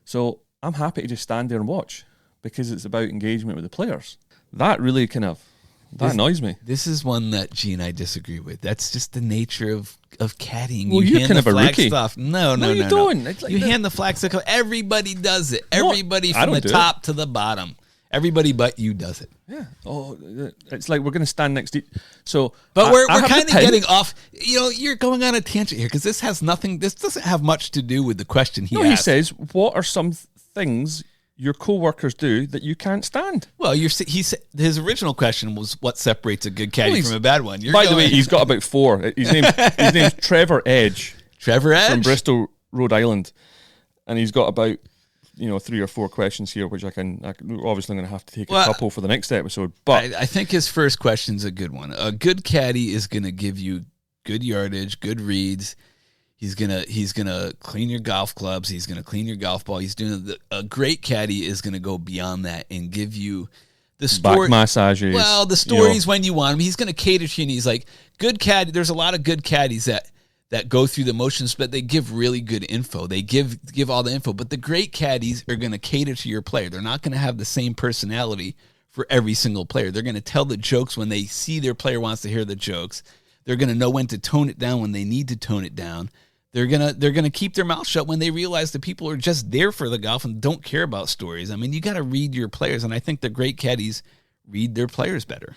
A: So I'm happy to just stand there and watch, because it's about engagement with the players. That really that annoys me.
B: This is one that G and I disagree with. That's just the nature of caddying.
A: Well, you're kind of a rookie.
B: Stuff. No,
A: you don't.
B: Like you hand the flag stick. Everybody does it. Everybody from the top to the bottom. Everybody but you does it.
A: Yeah. Oh, it's like we're going to stand next to. So,
B: but we're kind of getting off. You're going on a tangent here, because this has nothing. This doesn't have much to do with the question he asked.
A: He says, "What are some things your co-workers do that you can't stand?"
B: Well, his original question was, what separates a good caddy from a bad one?
A: By the way, he's got about 4. His name's Trevor Edge.
B: Trevor Edge?
A: From Bristol, Rhode Island. And he's got about 3 or 4 questions here, which I'm obviously going to have to take a couple for the next episode. But
B: I think his first question's a good one. A good caddy is going to give you good yardage, good reads. He's gonna clean your golf clubs. He's gonna clean your golf ball. A great caddy is gonna go beyond that and give you the story,
A: back massages.
B: Well, the story's when you want him. He's going to cater to you, and he's like, good caddy. There's a lot of good caddies that go through the motions, but they give really good info. They give all the info. But the great caddies are going to cater to your player. They're not going to have the same personality for every single player. They're going to tell the jokes when they see their player wants to hear the jokes. They're going to know when to tone it down when they need to tone it down. They're gonna keep their mouth shut when they realize that people are just there for the golf and don't care about stories. I mean, you got to read your players, and I think the great caddies read their players better.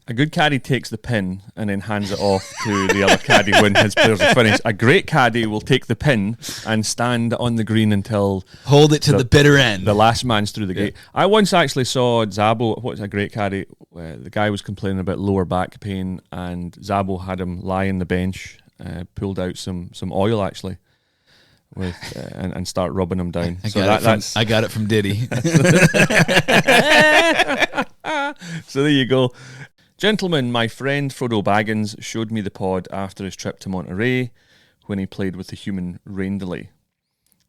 A: A good caddy takes the pin and then hands it off to the other caddy when his players are finished. A great caddy will take the pin and stand on the green until
B: hold it to the bitter end.
A: The last man's through the gate. I once actually saw Zabbo. What's a great caddy? The guy was complaining about lower back pain, and Zabbo had him lie on the bench. Pulled out some oil actually, with and start rubbing him down.
B: I got it from Diddy.
A: So there you go, gentlemen. My friend Frodo Baggins showed me the pod after his trip to Monterey when he played with the human rain delay.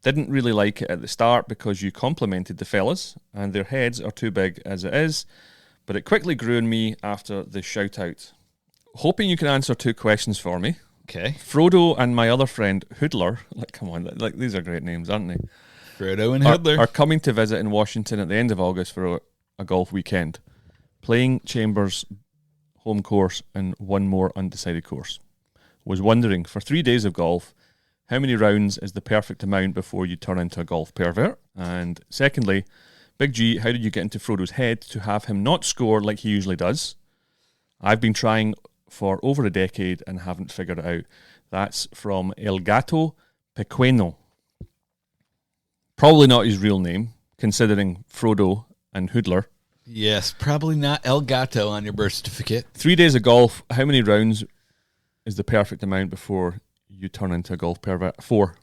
A: Didn't really like it at the start because you complimented the fellas and their heads are too big as it is, but it quickly grew on me after the shout out. Hoping you can answer 2 questions for me.
B: Okay.
A: Frodo and my other friend Hoodler, come on, these are great names, aren't they?
B: Frodo and Hoodler
A: are coming to visit in Washington at the end of August for a golf weekend, playing Chambers home course and one more undecided course. Was wondering, for 3 days of golf, how many rounds is the perfect amount before you turn into a golf pervert? And secondly, Big G, how did you get into Frodo's head to have him not score like he usually does? I've been trying for over a decade and haven't figured it out. That's from El Gato Pequeno. Probably not his real name, considering Frodo and Hoodler.
B: Yes, probably not El Gato on your birth certificate.
A: 3 days of golf, how many rounds is the perfect amount before you turn into a golf pervert? 4.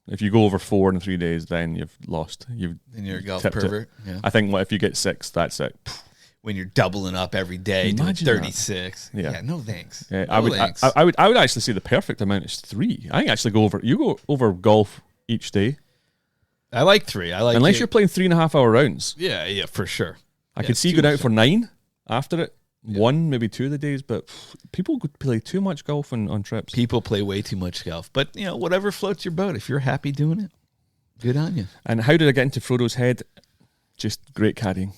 A: If you go over 4 in 3 days, then you've lost. Then
B: you're a golf pervert. Yeah.
A: I think if you get 6, that's it.
B: When you're doubling up every day, doing 36. Yeah, no thanks.
A: Yeah,
B: thanks.
A: I would actually say the perfect amount is 3. I think actually go over golf each day.
B: I like 3.
A: Unless you're playing 3.5 hour rounds.
B: Yeah, for sure.
A: I could see going out for 9 after it. Yeah. 1, maybe 2 of the days, but people play too much golf on trips.
B: People play way too much golf. But, whatever floats your boat. If you're happy doing it, good on you.
A: And how did I get into Frodo's head? Just great caddying.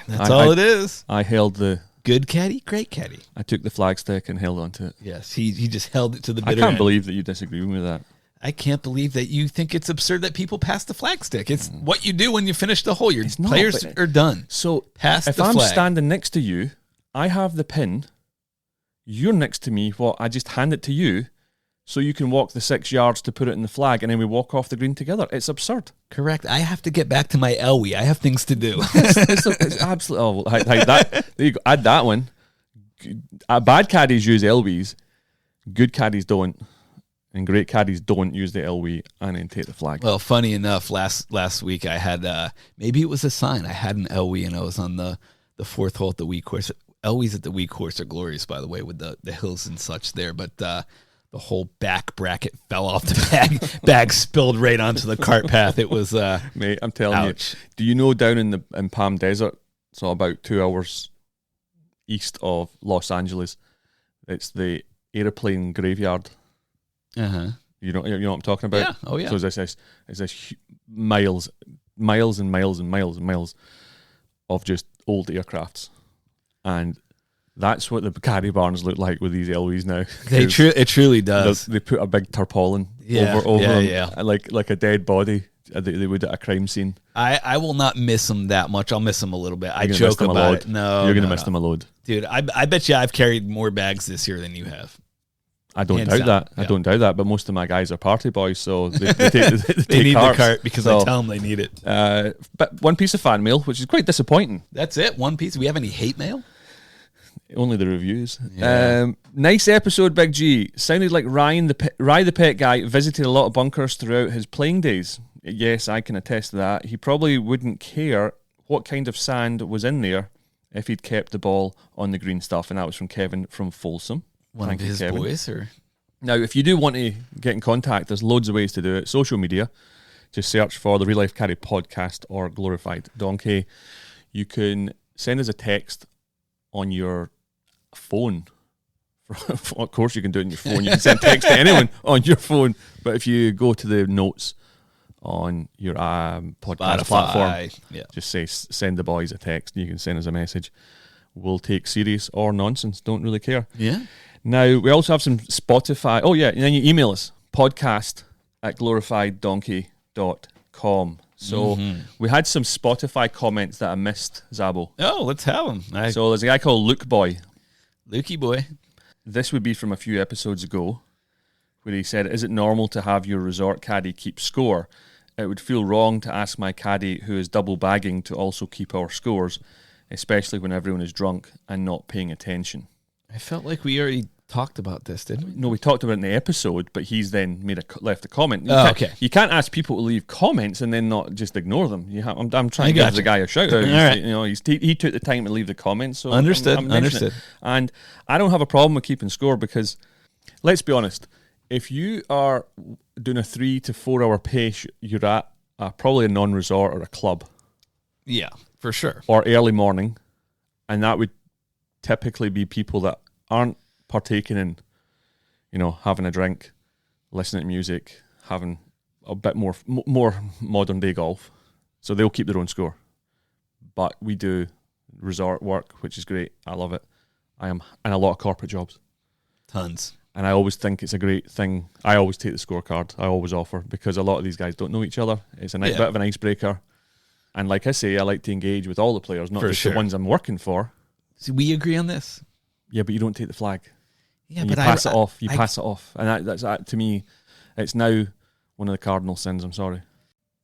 B: That's all it is.
A: I held the...
B: Good caddy, great caddy.
A: I took the flagstick and held onto it.
B: Yes, he just held it to the bitter end.
A: I can't believe that you disagree with me with that.
B: I can't believe that you think it's absurd that people pass the flagstick. It's what you do when you finish the hole. Your players are done.
A: So
B: pass
A: if
B: the
A: I'm
B: flag.
A: Standing next to you, I have the pin, you're next to me, I just hand it to you so you can walk the 6 yards to put it in the flag, and then we walk off the green together. It's absurd.
B: Correct. I have to get back to my Elwee. I have things to do.
A: it's absolutely... there you go. Add that one. Bad caddies use Elwees. Good caddies don't. And great caddies don't use the Elwee and then take the flag.
B: Well, funny enough, last week I had, maybe it was a sign. I had an Elwee and I was on the 4th hole at the Wee course. Elwees at the Wee course are glorious, by the way, with the hills and such there. But the whole back bracket fell off the bag spilled right onto the cart path. It was,
A: mate, I'm telling you. Do you know down in Palm Desert, so about 2 hours east of Los Angeles, it's the airplane graveyard. You know what I'm talking about?
B: Yeah. Oh yeah.
A: So it's this miles and miles and miles and miles of just old aircrafts, and that's what the caddy barns look like with these Elwees now.
B: It truly does.
A: They put a big tarpaulin over them, like a dead body. They would at a crime scene.
B: I will not miss them that much. I'll miss them a little bit. I joke about it. No,
A: you're gonna miss them a load,
B: dude. I bet you I've carried more bags this year than you have.
A: I don't doubt that. Yeah. I don't doubt that. But most of my guys are party boys, so they
B: need
A: carts.
B: the cart because I tell them they need it.
A: But one piece of fan mail, which is quite disappointing.
B: That's it. One piece. We have any hate mail?
A: Only the reviews. Yeah. Nice episode, Big G. Sounded like Rye the pet guy visited a lot of bunkers throughout his playing days. Yes, I can attest to that. He probably wouldn't care what kind of sand was in there if he'd kept the ball on the green stuff. And that was from Kevin from Folsom.
B: Thank you, Kevin. Boys, or
A: now, if you do want to get in contact, there's loads of ways to do it. Social media, just search for the Real Life Caddy Podcast or Glorified Donkey. You can send us a text on your phone. Of course, you can do it on your phone. You can send text to anyone on your phone. But if you go to the notes on your podcast platform, just say send the boys a text. You can send us a message. We'll take serious or nonsense. Don't really care.
B: Yeah.
A: Now, we also have some Spotify. Oh, yeah. And then you email us, podcast@glorifieddonkey.com. So we had some Spotify comments that I missed, Zabbo.
B: Oh, let's have them.
A: So there's a guy called Luke Boy.
B: Lukey Boy.
A: This would be from a few episodes ago, where he said, is it normal to have your resort caddy keep score? It would feel wrong to ask my caddy, who is double bagging, to also keep our scores, especially when everyone is drunk and not paying attention.
B: I felt like we already talked about this, didn't we?
A: No, we talked about it in the episode, but he's then left a comment.
B: Okay.
A: You can't ask people to leave comments and then not just ignore them. I'm trying to give the guy a shout out. He took the time to leave the comments. So
B: understood.
A: Understood. And I don't have a problem with keeping score because, let's be honest, if you are doing a 3 to 4 hour pace, you're at probably a non-resort or a club.
B: Yeah, for sure.
A: Or early morning, and that would typically be people that aren't partaking in, having a drink, listening to music, having a bit more modern day golf. So they'll keep their own score. But we do resort work, which is great. I love it. I am in a lot of corporate jobs.
B: Tons.
A: And I always think it's a great thing. I always take the scorecard. I always offer, because a lot of these guys don't know each other. It's a bit of an icebreaker. And like I say, I like to engage with all the players, not just the ones I'm working for.
B: See, we agree on this.
A: Yeah, but you don't take the flag.
B: Yeah,
A: but
B: you
A: pass it off. You pass it off. And that's to me, it's now one of the cardinal sins. I'm sorry.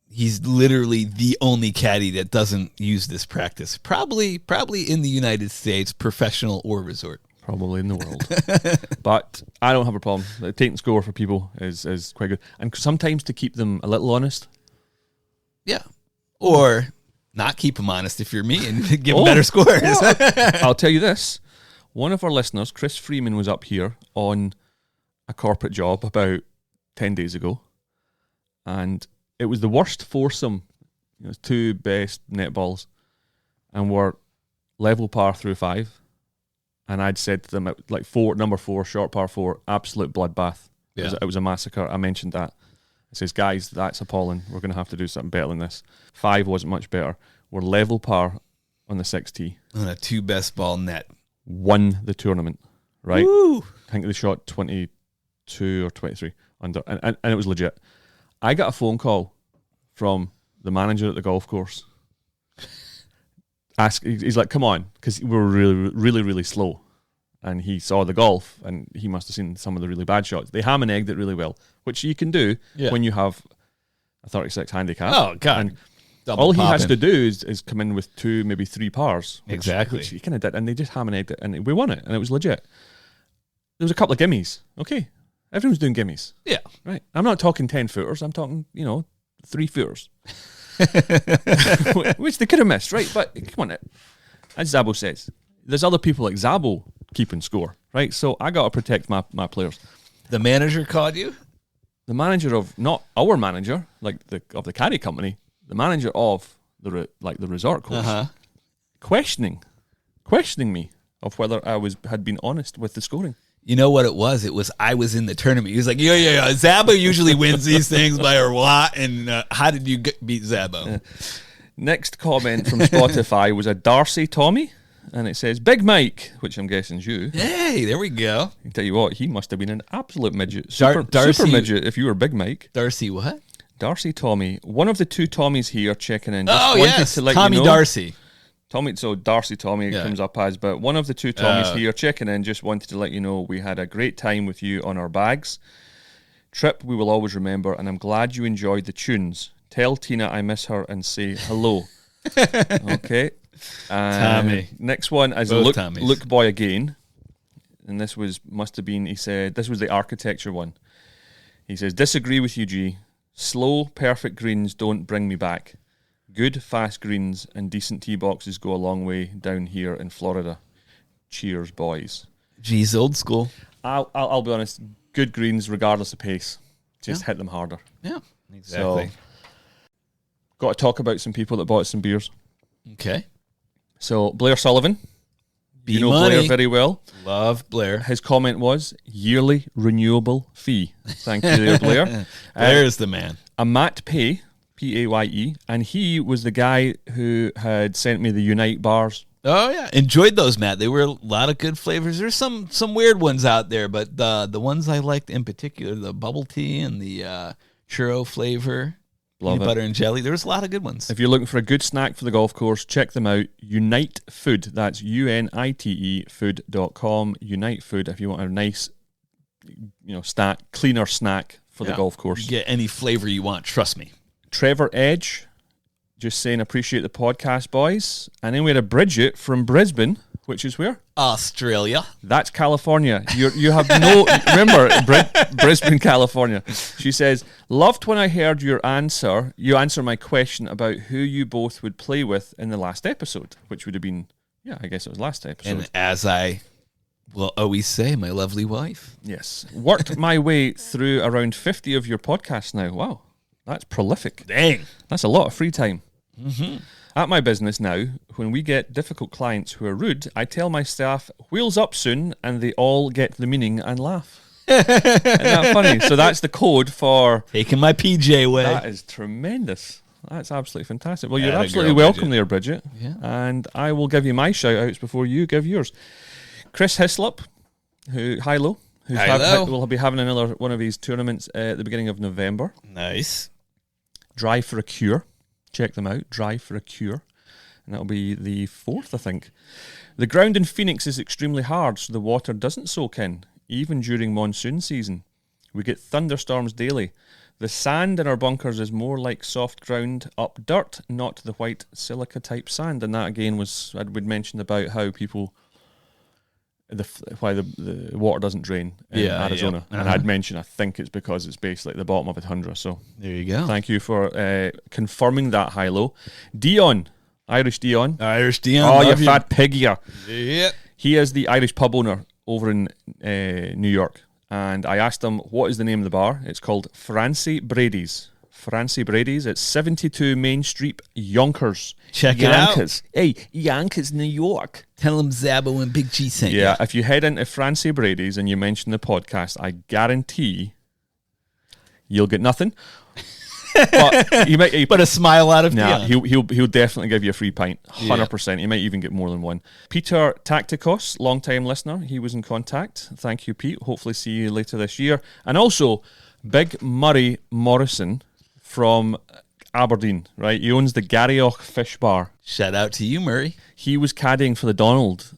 B: He's literally the only caddy that doesn't use this practice. Probably in the United States, professional or resort.
A: Probably in the world. But I don't have a problem. Taking score for people is quite good. And sometimes to keep them a little honest.
B: Yeah. Or not keep them honest if you're me and give them better scores.
A: I'll tell you this. One of our listeners, Chris Freeman, was up here on a corporate job about 10 days ago. And it was the worst foursome. It was 2 best net balls. And we're level par through 5. And I'd said to them, like number 4, short par 4, absolute bloodbath.
B: Yeah.
A: It was a massacre. I mentioned that. I says, guys, that's appalling. We're going to have to do something better than this. 5 wasn't much better. We're level par on the 6 tee.
B: On a 2 best ball net.
A: Won the tournament, right?
B: Woo!
A: I think they shot 22 or 23 under, and it was legit. I got a phone call from the manager at the golf course. He's like, come on, because we were really, really, really slow. And he saw the golf, and he must have seen some of the really bad shots. They ham and egged it really well, which you can do when you have a 36 handicap.
B: Oh, God.
A: And all he has to do is come in with 2, maybe 3 pars. Which he kind of did, and they just ham and egged it, and we won it, and it was legit. There was a couple of gimmies. Okay. Everyone's doing gimmies.
B: Yeah.
A: Right. I'm not talking 10-footers. I'm talking, 3-footers. Which they could have missed, right? But come on, as Zabbo says, there's other people like Zabbo keeping score, right? So I got to protect my players.
B: The manager called you?
A: The manager of, not our manager, of the caddy company, the manager of the resort course, questioning me of whether I had been honest with the scoring.
B: You know what it was? It was I was in the tournament. He was like, yeah. Zabbo usually wins these things by a lot. And how did you beat Zabbo?
A: Next comment from Spotify was a Darcy Tommy. And it says, Big Mike, which I'm guessing is you.
B: Hey, there we go.
A: I tell you what, he must have been an absolute midget. Super midget if you were Big Mike.
B: Darcy what?
A: Darcy Tommy. One of the 2 Tommies here checking in.
B: To let Tommy you know. Darcy.
A: Darcy Tommy comes up as, but one of the 2 Tommies here checking in just wanted to let you know we had a great time with you on our bags. Trip we will always remember, and I'm glad you enjoyed the tunes. Tell Tina I miss her and say hello. Okay.
B: Tommy.
A: Next one is Luke Boy again. And this must have been, he said, this was the architecture one. He says, disagree with you, G. Slow, perfect greens don't bring me back. Good, fast greens and decent tee boxes go a long way down here in Florida. Cheers, boys.
B: G's old school.
A: I'll be honest. Good greens, regardless of pace. Just hit them harder.
B: Yeah, exactly.
A: So, got to talk about some people that bought some beers.
B: Okay.
A: So Blair Sullivan, you know
B: B-Money.
A: Blair very well.
B: Love Blair.
A: His comment was yearly renewable fee. Thank you there, Blair.
B: Blair is the man.
A: A Matt Pay, Paye, and he was the guy who had sent me the Unite bars.
B: Oh yeah, enjoyed those, Matt. They were a lot of good flavors. There's some weird ones out there, but the ones I liked in particular, the bubble tea and the churro flavor, peanut butter and jelly. There was a lot of good ones.
A: If you're looking for a good snack for the golf course, check them out. Unite Food. That's UNITE food.com. Unite Food. If you want a nice, snack, cleaner snack for the golf course.
B: You get any flavor you want. Trust me.
A: Trevor Edge, just saying appreciate the podcast, boys. And then we had a Bridget from Brisbane, which is where?
B: Australia.
A: That's California. You have no... Remember, Brisbane, California. She says, loved when I heard you answer my question about who you both would play with in the last episode, which would have been, I guess it was last episode.
B: And as I will always say, my lovely wife.
A: Yes. Worked my way through around 50 of your podcasts now. Wow. That's prolific.
B: Dang.
A: That's a lot of free time.
B: Mm-hmm.
A: At my business now, when we get difficult clients who are rude, I tell my staff, wheels up soon, and they all get the meaning and laugh. Isn't that funny? So that's the code for...
B: Taking my PJ way.
A: That is tremendous. That's absolutely fantastic. Well, you're
B: Atta
A: absolutely
B: girl,
A: welcome
B: Bridget.
A: there, Bridget.
B: Yeah.
A: And I will give you my shout-outs before you give yours. Chris Hislop, Hilo, will be having another one of his tournaments at the beginning of November.
B: Nice.
A: Drive for a Cure. Check them out. Drive for a Cure. And that'll be the 4th, I think. The ground in Phoenix is extremely hard, so the water doesn't soak in, even during monsoon season. We get thunderstorms daily. The sand in our bunkers is more like soft ground up dirt, not the white silica type sand. And that again we'd mentioned about how people... why the water doesn't drain in Arizona.
B: Yeah.
A: And I'd mentioned I think it's because it's basically at the bottom of a tundra. So
B: there you go.
A: Thank you for confirming that, Hilo. Dion, Irish Dion. Oh, you fat pig, yeah.
B: Yep.
A: He is the Irish pub owner over in New York. And I asked him, what is the name of the bar? It's called Francie Brady's. Francie Brady's. It's 72 Main Street, Yonkers.
B: Check it out.
A: Hey, Yonkers, New York.
B: Tell them Zabbo and Big G sent you.
A: Yeah, if you head into Francie Brady's and you mention the podcast, I guarantee you'll get nothing. But you might,
B: but a smile out of
A: he'll definitely give you a free pint, 100%. You might even get more than one. Peter Tacticos, long-time listener, he was in contact. Thank you, Pete. Hopefully see you later this year. And also, Big Murray Morrison from Aberdeen, right? He owns the Garrioch Fish Bar.
B: Shout out to you, Murray.
A: He was caddying for the Donald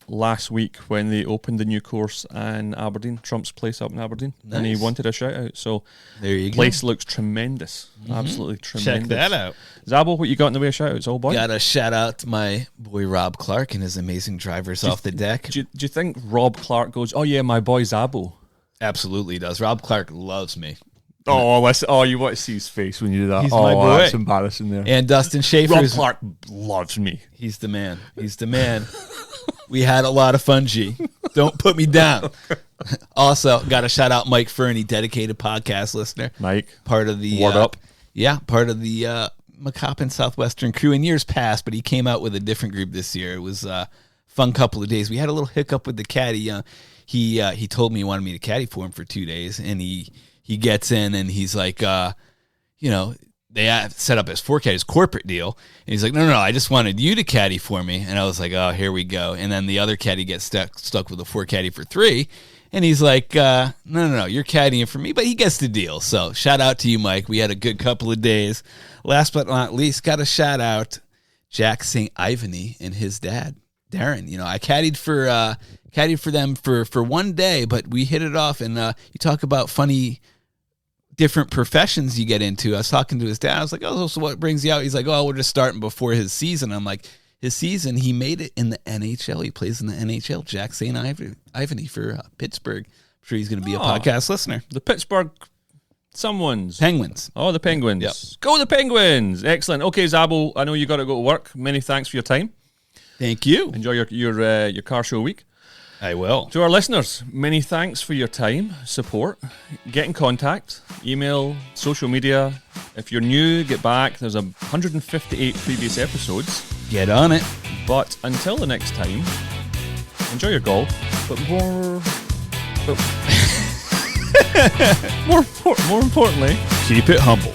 A: last week when they opened the new course in Aberdeen, Trump's place up in Aberdeen. Nice. And he wanted a shout out. So
B: there you
A: go. Place looks tremendous. Mm-hmm. Absolutely tremendous.
B: Check that out.
A: Zabbo, what you got in the way of shout outs, old boy?
B: Got a shout out to my boy Rob Clark and his amazing drivers off the deck.
A: Do you think Rob Clark goes, oh yeah, my boy Zabbo?
B: Absolutely does. Rob Clark loves me.
A: Oh, listen. Oh, you want to see his face when you do that.
B: He's my boy.
A: That's embarrassing there.
B: And Dustin Schaefer.
A: Rob Clark loves me.
B: He's the man. He's the man. We had a lot of fun, G. Don't put me down. Also, got to shout out Mike Fernie, dedicated podcast listener.
A: Mike.
B: Part of the...
A: Word up.
B: Yeah, part of the McCoppin Southwestern crew in years past, but he came out with a different group this year. It was a fun couple of days. We had a little hiccup with the caddy. He told me he wanted me to caddy for him for 2 days, and he gets in and he's like, they have set up his 4 caddies corporate deal. And he's like, no, I just wanted you to caddy for me. And I was like, oh, here we go. And then the other caddy gets stuck with a 4 caddy for 3. And he's like, no, you're caddying for me. But he gets the deal. So shout out to you, Mike. We had a good couple of days. Last but not least, got to shout out Jack St. Ivany and his dad, Darren. I caddied for them for 1 day, but we hit it off. And you talk about funny different professions you get into. I was talking to his dad. I was like, oh, so what brings you out? He's like, oh, we're just starting before his season. I'm like, his season, he made it in the NHL. He plays in the NHL. Jack St. Ivany for Pittsburgh. I'm sure he's going to be a podcast listener.
A: The Pittsburgh
B: Penguins.
A: Oh, the Penguins.
B: Yep.
A: Go the Penguins. Excellent. Okay, Zabbo, I know you got to go to work. Many thanks for your time.
B: Thank you.
A: Enjoy your car show week.
B: I will.
A: To our listeners, many thanks for your time, support. Get in contact, email, social media. If you're new, get back. There's 158 previous episodes.
B: Get on it.
A: But until the next time, enjoy your golf, but more importantly,
B: keep it humble.